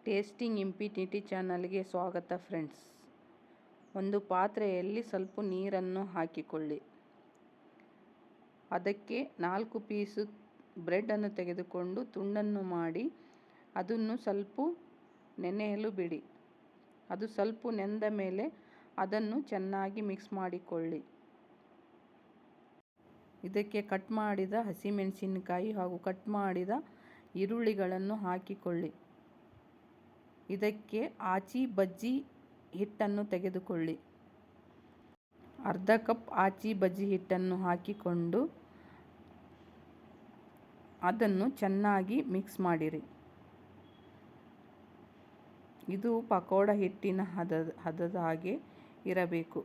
Tasting ಇಂಫಿನಿಟಿ ಚಾನಲ್ಗೆ ಸ್ವಾಗತ friends. ಒಂದು ಪಾತ್ರೆಯಲ್ಲಿ ಸ್ವಲ್ಪ ನೀರನ್ನು ಹಾಕಿಕೊಳ್ಳಿ. ಅದಕ್ಕೆ 4 ಪೀಸು ಬ್ರೆಡ್ಡನ್ನು ತೆಗೆದುಕೊಂಡು ತುಂಡನ್ನು ಮಾಡಿ ಅದನ್ನು ಸ್ವಲ್ಪ ನೆನೆಯಲು ಬಿಡಿ. ಅದು ಸ್ವಲ್ಪ ನೆಂದ ಮೇಲೆ ಅದನ್ನು ಚೆನ್ನಾಗಿ ಮಿಕ್ಸ್ ಮಾಡಿಕೊಳ್ಳಿ. ಇದಕ್ಕೆ ಕಟ್ ಮಾಡಿದ ಹಸಿಮೆಣಸಿನಕಾಯಿ ಹಾಗೂ ಕಟ್ ಮಾಡಿದ ಈರುಳ್ಳಿಗಳನ್ನು ಹಾಕಿಕೊಳ್ಳಿ. ಇದಕ್ಕೆ ಆಚಿ ಬಜ್ಜಿ ಹಿಟ್ಟನ್ನು ತೆಗೆದುಕೊಳ್ಳಿ. ಅರ್ಧ ಕಪ್ ಆಚಿ ಬಜ್ಜಿ ಹಿಟ್ಟನ್ನು ಹಾಕಿಕೊಂಡು ಅದನ್ನು ಚೆನ್ನಾಗಿ ಮಿಕ್ಸ್ ಮಾಡಿರಿ. ಇದು ಪಕೋಡ ಹಿಟ್ಟಿನ ಹದದ ಹಾಗೆ ಇರಬೇಕು.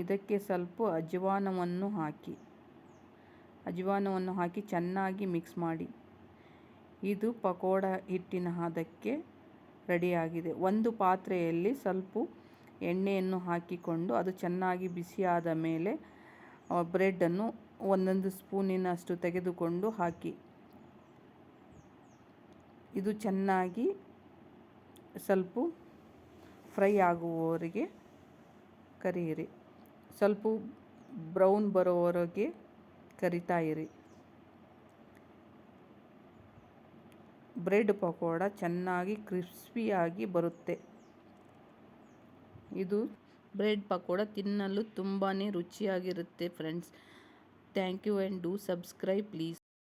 ಇದಕ್ಕೆ ಸ್ವಲ್ಪ ಅಜವಾನವನ್ನು ಹಾಕಿ ಚೆನ್ನಾಗಿ ಮಿಕ್ಸ್ ಮಾಡಿ. ಇದು ಪಕೋಡ ಹಿಟ್ಟಿನ ಹದಕ್ಕೆ ರೆಡಿಯಾಗಿದೆ. ಒಂದು ಪಾತ್ರೆಯಲ್ಲಿ ಸ್ವಲ್ಪ ಎಣ್ಣೆಯನ್ನು ಹಾಕಿಕೊಂಡು ಅದು ಚೆನ್ನಾಗಿ ಬಿಸಿಯಾದ ಮೇಲೆ ಬ್ರೆಡ್ಡನ್ನು 1 ಸ್ಪೂನಿನಷ್ಟು ತೆಗೆದುಕೊಂಡು ಹಾಕಿ. ಇದು ಚೆನ್ನಾಗಿ ಸ್ವಲ್ಪ ಫ್ರೈ ಆಗುವವರೆಗೆ ಕರಿಯಿರಿ. ಸ್ವಲ್ಪ ಬ್ರೌನ್ ಬರೋವರೆಗೆ ಕರಿತಾ ಇರಿ. ಬ್ರೆಡ್ ಪಕೋಡ ಚೆನ್ನಾಗಿ ಕ್ರಿಸ್ಪಿಯಾಗಿ ಬರುತ್ತೆ. ಇದು ಬ್ರೆಡ್ ಪಕೋಡ ತಿನ್ನಲು ತುಂಬಾ ರುಚಿಯಾಗಿರುತ್ತೆ friends. Thank you and do subscribe please.